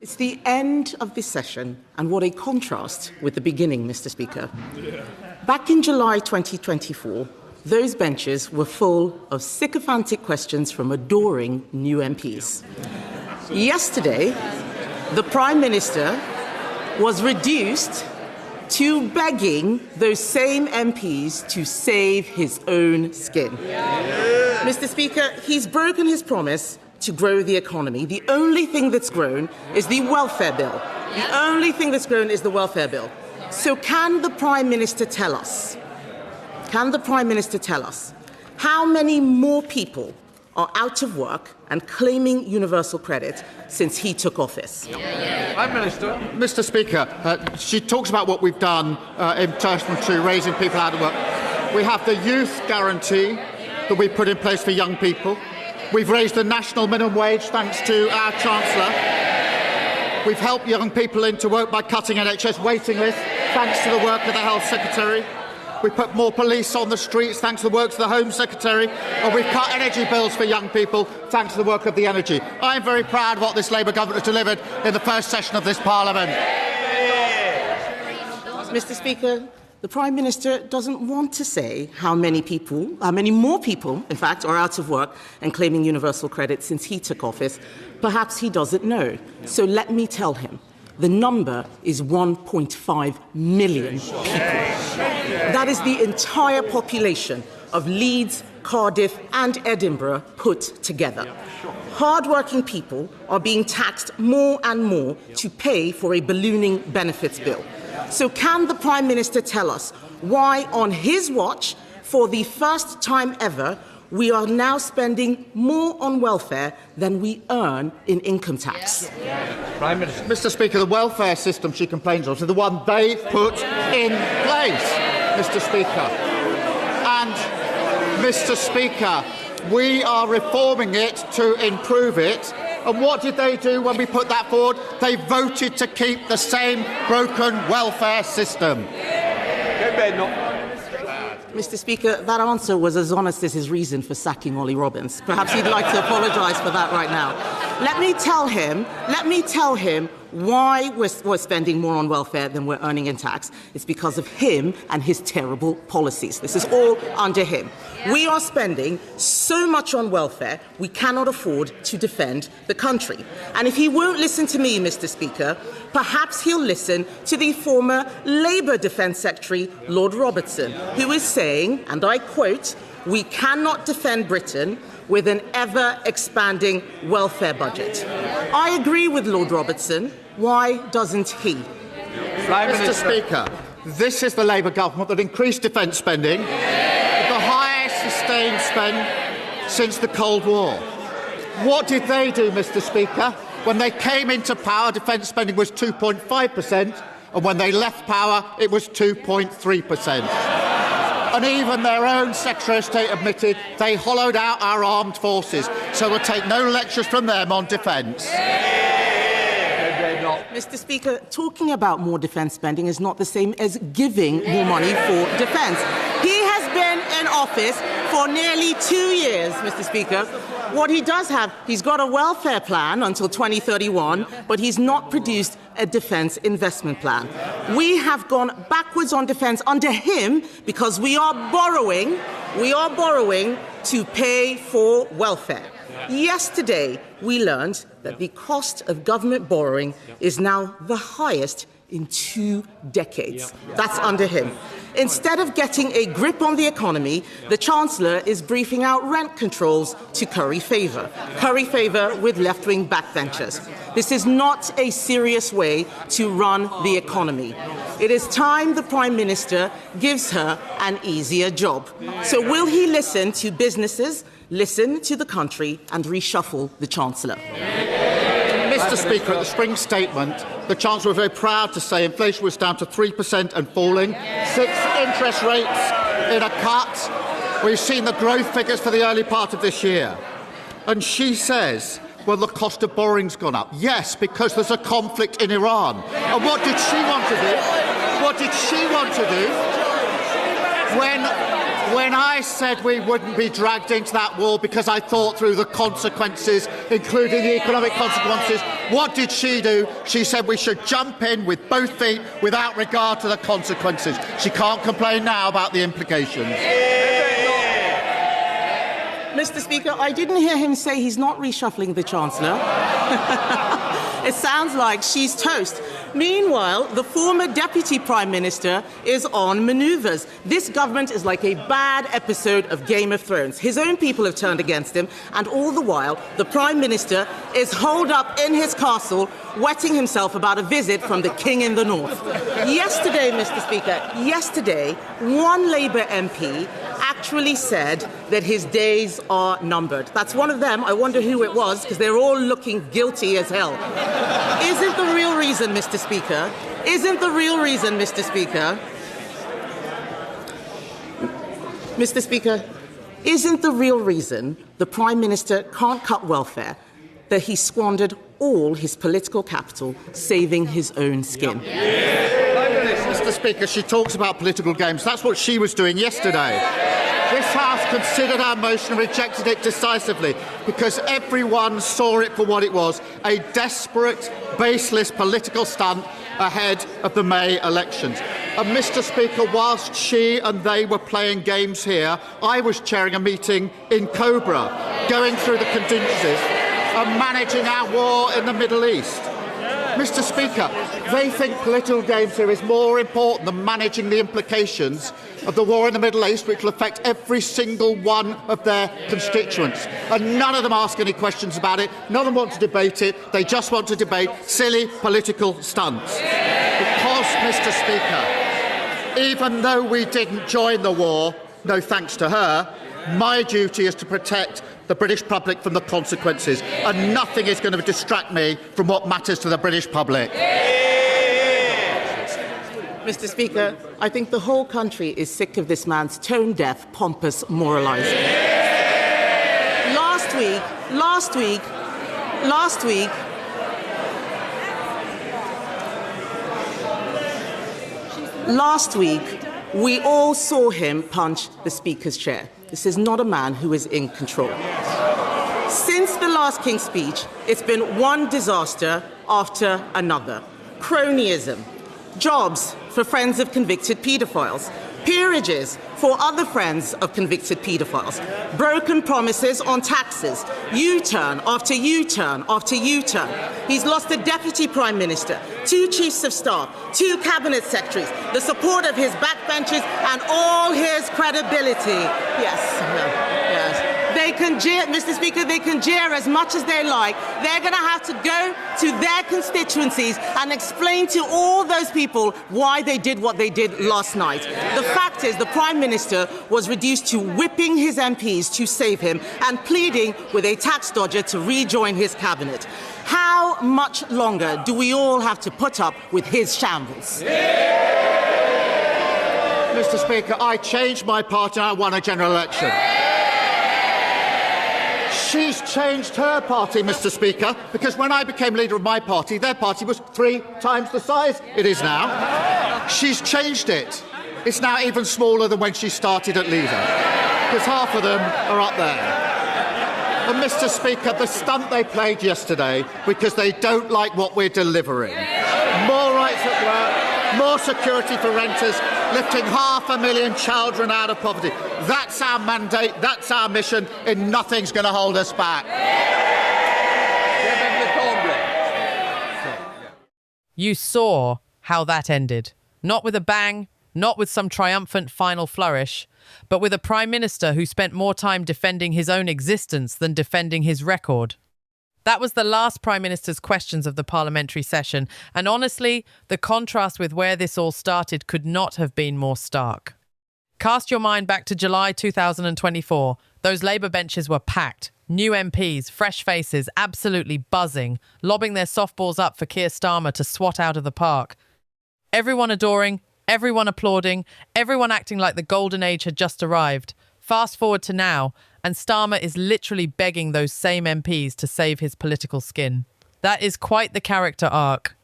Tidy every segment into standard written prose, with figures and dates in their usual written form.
It's the end of this session, and what a contrast with the beginning, Mr. Speaker. Back in July 2024, those benches were full of sycophantic questions from adoring new MPs. Yesterday, the Prime Minister was reduced to begging those same MPs to save his own skin. Mr. Speaker, he's broken his promise to grow the economy. The only thing that's grown is the welfare bill. The only thing that's grown is the welfare bill. So can the Prime Minister tell us, how many more people are out of work and claiming universal credit since he took office? Prime Minister. Mr. Speaker, she talks about what we've done in relation to raising people out of work. We have the youth guarantee that we put in place for young people. We've raised the national minimum wage thanks to our Chancellor. We've helped young people into work by cutting NHS waiting lists thanks to the work of the Health Secretary. We put more police on the streets thanks to the work of the Home Secretary. And we've cut energy bills for young people thanks to the work of the Energy. I am very proud of what this Labour government has delivered in the first session of this Parliament. Mr. Speaker, the Prime Minister doesn't want to say how many more people, in fact, are out of work and claiming universal credit since he took office. Perhaps he doesn't know. So let me tell him. The number is 1.5 million people. That is the entire population of Leeds, Cardiff and Edinburgh put together. Hard-working people are being taxed more and more to pay for a ballooning benefits bill. So can the Prime Minister tell us why, on his watch, for the first time ever, we are now spending more on welfare than we earn in income tax? Prime Minister. Mr. Speaker, the welfare system she complains of is the one they put in place, Mr. Speaker. And, Mr. Speaker, we are reforming it to improve it. And what did they do when we put that forward? They voted to keep the same broken welfare system. Mr. Speaker, that answer was as honest as his reason for sacking Ollie Robbins. Perhaps he'd like to apologise for that right now. Let me tell him why we're spending more on welfare than we're earning in tax. It's because of him and his terrible policies. This is all under him. We are spending so much on welfare, we cannot afford to defend the country. And if he won't listen to me, Mr. Speaker, perhaps he'll listen to the former Labour Defence Secretary, Lord Robertson, who is saying, and I quote, "We cannot defend Britain with an ever-expanding welfare budget." I agree with Lord Robertson. Why doesn't he? Mr. Speaker, this is the Labour government that increased defence spending, the highest sustained spend since the Cold War. What did they do, Mr. Speaker? When they came into power, defence spending was 2.5%, and when they left power, it was 2.3%. And even their own Secretary of State admitted they hollowed out our armed forces, so we'll take no lectures from them on defence. Mr. Speaker, talking about more defence spending is not the same as giving more money for defence. He has been in office for nearly 2 years, Mr. Speaker. What he does have, he's got a welfare plan until 2031, but he's not produced a defence investment plan. We have gone backwards on defence under him because we are borrowing to pay for welfare. Yesterday, we learned that the cost of government borrowing is now the highest in 2 decades. That's under him. Instead of getting a grip on the economy, the Chancellor is briefing out rent controls to curry favour with left-wing backbenchers. This is not a serious way to run the economy. It is time the Prime Minister gives her an easier job. So will he listen to businesses, listen to the country and reshuffle the Chancellor? Mr. Speaker, at the spring statement, the Chancellor was very proud to say inflation was down to 3% and falling, 6 interest rates in a cut. We've seen the growth figures for the early part of this year. And she says, well, the cost of borrowing's gone up. Yes, because there's a conflict in Iran. And what did she want to do? When I said we wouldn't be dragged into that war because I thought through the consequences, including the economic consequences, what did she do? She said we should jump in with both feet without regard to the consequences. She can't complain now about the implications. Mr. Speaker, I didn't hear him say he's not reshuffling the Chancellor. It sounds like she's toast. Meanwhile, the former Deputy Prime Minister is on manoeuvres. This government is like a bad episode of Game of Thrones. His own people have turned against him, and all the while, the Prime Minister is holed up in his castle, wetting himself about a visit from the King in the North. Yesterday, Mr. Speaker, one Labour MP actually said that his days are numbered. That's one of them. I wonder who it was, because they're all looking guilty as hell. Isn't the real reason, Mr. Speaker, isn't the real reason the Prime Minister can't cut welfare that he squandered all his political capital saving his own skin? Mr. Speaker, she talks about political games. That's what she was doing yesterday. This House considered our motion and rejected it decisively because everyone saw it for what it was, a desperate, baseless political stunt ahead of the May elections. And Mr. Speaker, whilst she and they were playing games here, I was chairing a meeting in Cobra, going through the contingencies and managing our war in the Middle East. Mr. Speaker, they think political games here is more important than managing the implications of the war in the Middle East, which will affect every single one of their constituents. And none of them ask any questions about it. None of them want to debate it. They just want to debate silly political stunts. Because, Mr. Speaker, even though we didn't join the war, no thanks to her, my duty is to protect the British public from the consequences, and nothing is going to distract me from what matters to the British public. Mr. Speaker, I think the whole country is sick of this man's tone-deaf, pompous moralising. Last week, we all saw him punch the Speaker's chair. This is not a man who is in control. Since the last King's speech, it's been one disaster after another. Cronyism, jobs for friends of convicted paedophiles, peerages for other friends of convicted paedophiles, broken promises on taxes, U-turn after U-turn after U-turn. He's lost a deputy prime minister, 2 chiefs of staff, 2 cabinet secretaries, the support of his backbenchers, and all his credibility. Yes. They can jeer, Mr. Speaker, they can jeer as much as they like. They're going to have to go to their constituencies and explain to all those people why they did what they did last night. The fact is, the Prime Minister was reduced to whipping his MPs to save him and pleading with a tax dodger to rejoin his cabinet. How much longer do we all have to put up with his shambles? Mr. Speaker, I changed my party and I won a general election. She's changed her party, Mr. Speaker, because when I became leader of my party, their party was 3 times the size it is now. She's changed it. It's now even smaller than when she started at leader, because half of them are up there. And, Mr. Speaker, the stunt they played yesterday because they don't like what we're delivering. More rights at work, more security for renters, lifting 500,000 children out of poverty. That's our mandate, that's our mission, and nothing's going to hold us back. You saw how that ended. Not with a bang, not with some triumphant final flourish, but with a Prime Minister who spent more time defending his own existence than defending his record. That was the last Prime Minister's questions of the parliamentary session, and honestly, the contrast with where this all started could not have been more stark. Cast your mind back to July 2024. Those Labour benches were packed. New MPs, fresh faces, absolutely buzzing, lobbing their softballs up for Keir Starmer to swat out of the park. Everyone adoring, everyone applauding, everyone acting like the golden age had just arrived. Fast forward to now, and Starmer is literally begging those same MPs to save his political skin. That is quite the character arc.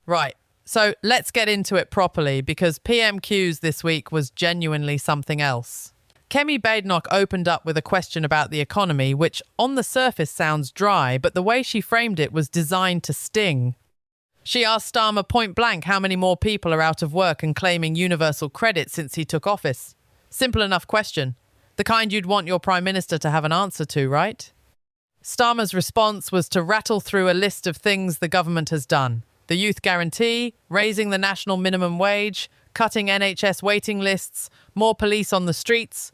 Right, so let's get into it properly, because PMQs this week was genuinely something else. Kemi Badenoch opened up with a question about the economy, which on the surface sounds dry, but the way she framed it was designed to sting. She asked Starmer point blank how many more people are out of work and claiming universal credit since he took office. Simple enough question. The kind you'd want your Prime Minister to have an answer to, right? Starmer's response was to rattle through a list of things the government has done. The youth guarantee, raising the national minimum wage, cutting NHS waiting lists, more police on the streets,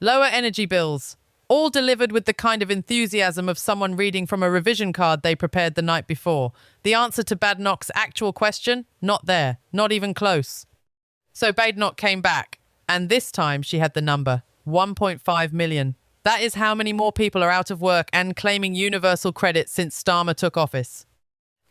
lower energy bills, all delivered with the kind of enthusiasm of someone reading from a revision card they prepared the night before. The answer to Badenoch's actual question? Not there. Not even close. So Badenoch came back, and this time she had the number, 1.5 million. That is how many more people are out of work and claiming universal credit since Starmer took office.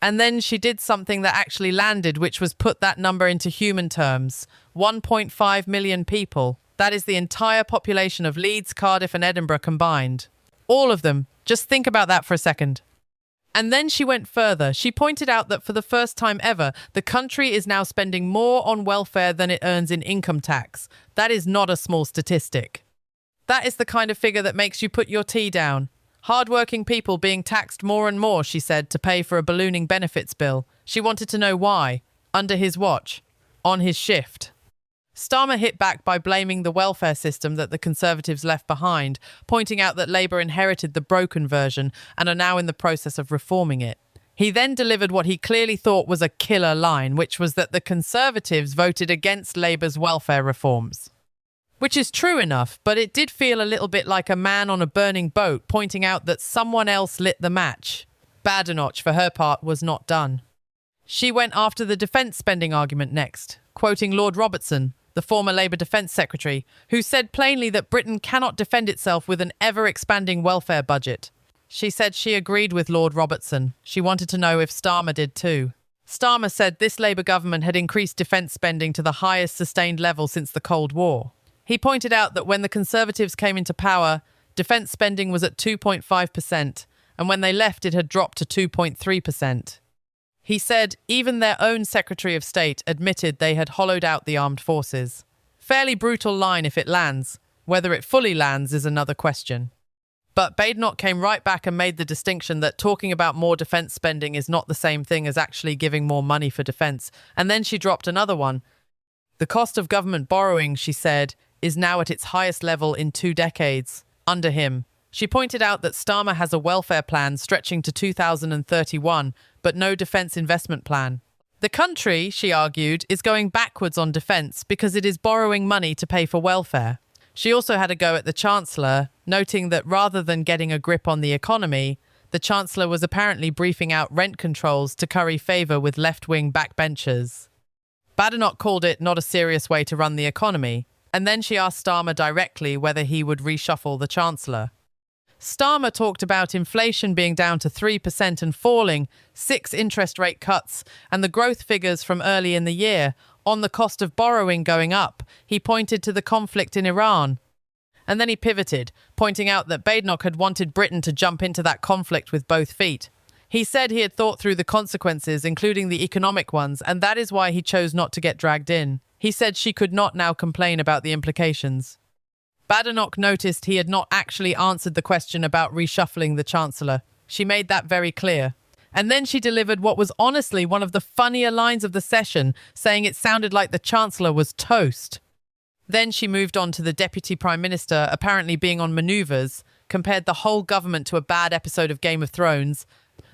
And then she did something that actually landed, which was put that number into human terms. 1.5 million people. That is the entire population of Leeds, Cardiff and Edinburgh combined. All of them. Just think about that for a second. And then she went further. She pointed out that for the first time ever, the country is now spending more on welfare than it earns in income tax. That is not a small statistic. That is the kind of figure that makes you put your tea down. Hard-working people being taxed more and more, she said, to pay for a ballooning benefits bill. She wanted to know why. Under his watch. On his shift. Starmer hit back by blaming the welfare system that the Conservatives left behind, pointing out that Labour inherited the broken version and are now in the process of reforming it. He then delivered what he clearly thought was a killer line, which was that the Conservatives voted against Labour's welfare reforms. Which is true enough, but it did feel a little bit like a man on a burning boat pointing out that someone else lit the match. Badenoch, for her part, was not done. She went after the defence spending argument next, quoting Lord Robertson, the former Labour Defence Secretary, who said plainly that Britain cannot defend itself with an ever-expanding welfare budget. She said she agreed with Lord Robertson. She wanted to know if Starmer did too. Starmer said this Labour government had increased defence spending to the highest sustained level since the Cold War. He pointed out that when the Conservatives came into power, defence spending was at 2.5%, and when they left it had dropped to 2.3%. He said even their own Secretary of State admitted they had hollowed out the armed forces. Fairly brutal line if it lands. Whether it fully lands is another question. But Badenoch came right back and made the distinction that talking about more defence spending is not the same thing as actually giving more money for defence. And then she dropped another one. The cost of government borrowing, she said, is now at its highest level in 2 decades, under him. She pointed out that Starmer has a welfare plan stretching to 2031, but no defence investment plan. The country, she argued, is going backwards on defence because it is borrowing money to pay for welfare. She also had a go at the Chancellor, noting that rather than getting a grip on the economy, the Chancellor was apparently briefing out rent controls to curry favour with left-wing backbenchers. Badenoch called it not a serious way to run the economy, and then she asked Starmer directly whether he would reshuffle the Chancellor. Starmer talked about inflation being down to 3% and falling, 6 interest rate cuts, and the growth figures from early in the year. On the cost of borrowing going up, he pointed to the conflict in Iran. And then he pivoted, pointing out that Badenoch had wanted Britain to jump into that conflict with both feet. He said he had thought through the consequences, including the economic ones, and that is why he chose not to get dragged in. He said she could not now complain about the implications. Badenoch noticed he had not actually answered the question about reshuffling the Chancellor. She made that very clear. And then she delivered what was honestly one of the funnier lines of the session, saying it sounded like the Chancellor was toast. Then she moved on to the Deputy Prime Minister apparently being on manoeuvres, compared the whole government to a bad episode of Game of Thrones,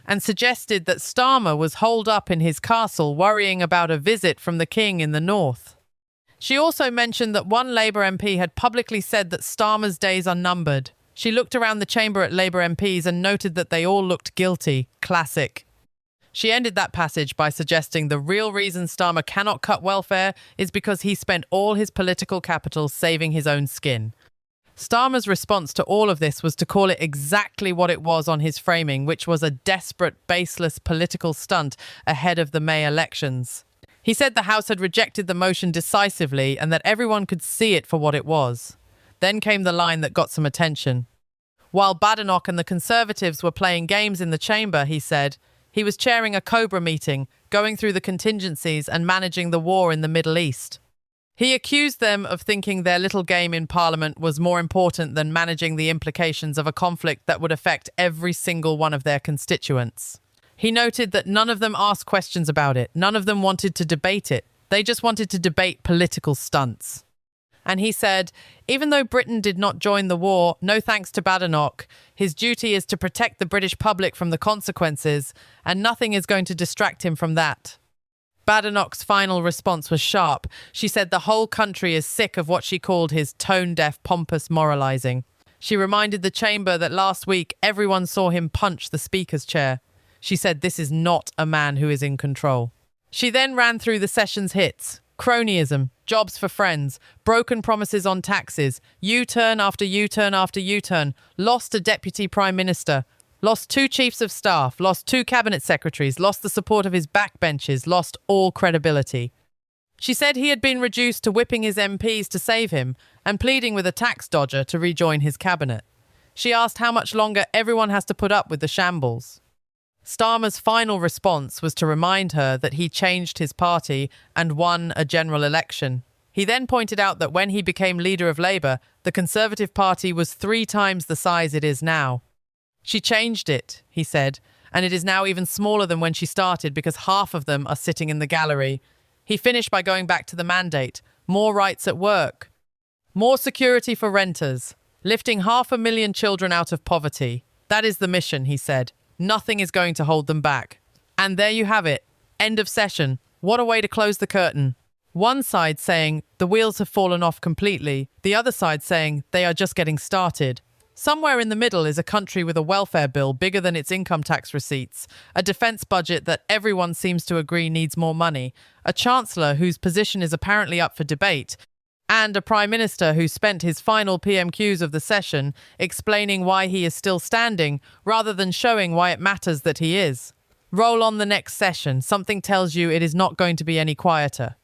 and suggested that Starmer was holed up in his castle worrying about a visit from the King in the north. She also mentioned that one Labour MP had publicly said that Starmer's days are numbered. She looked around the chamber at Labour MPs and noted that they all looked guilty. Classic. She ended that passage by suggesting the real reason Starmer cannot cut welfare is because he spent all his political capital saving his own skin. Starmer's response to all of this was to call it exactly what it was on his framing, which was a desperate, baseless political stunt ahead of the May elections. He said the House had rejected the motion decisively and that everyone could see it for what it was. Then came the line that got some attention. While Badenoch and the Conservatives were playing games in the chamber, he said, he was chairing a Cobra meeting, going through the contingencies and managing the war in the Middle East. He accused them of thinking their little game in Parliament was more important than managing the implications of a conflict that would affect every single one of their constituents. He noted that none of them asked questions about it. None of them wanted to debate it. They just wanted to debate political stunts. And he said, even though Britain did not join the war, no thanks to Badenoch, his duty is to protect the British public from the consequences, and nothing is going to distract him from that. Badenoch's final response was sharp. She said the whole country is sick of what she called his tone-deaf, pompous moralising. She reminded the chamber that last week everyone saw him punch the Speaker's chair. She said this is not a man who is in control. She then ran through the session's hits: cronyism, jobs for friends, broken promises on taxes, U-turn after U-turn after U-turn, lost a deputy prime minister, lost 2 chiefs of staff, lost 2 cabinet secretaries, lost the support of his backbenchers, lost all credibility. She said he had been reduced to whipping his MPs to save him and pleading with a tax dodger to rejoin his cabinet. She asked how much longer everyone has to put up with the shambles. Starmer's final response was to remind her that he changed his party and won a general election. He then pointed out that when he became leader of Labour, the Conservative Party was 3 times the size it is now. She changed it, he said, and it is now even smaller than when she started because half of them are sitting in the gallery. He finished by going back to the mandate: more rights at work, more security for renters, lifting 500,000 children out of poverty. That is the mission, he said. Nothing is going to hold them back. And there you have it. End of session. What a way to close the curtain. One side saying the wheels have fallen off completely, the other side saying they are just getting started. Somewhere in the middle is a country with a welfare bill bigger than its income tax receipts, a defence budget that everyone seems to agree needs more money, a chancellor whose position is apparently up for debate, and a prime minister who spent his final PMQs of the session explaining why he is still standing rather than showing why it matters that he is. Roll on the next session. Something tells you it is not going to be any quieter.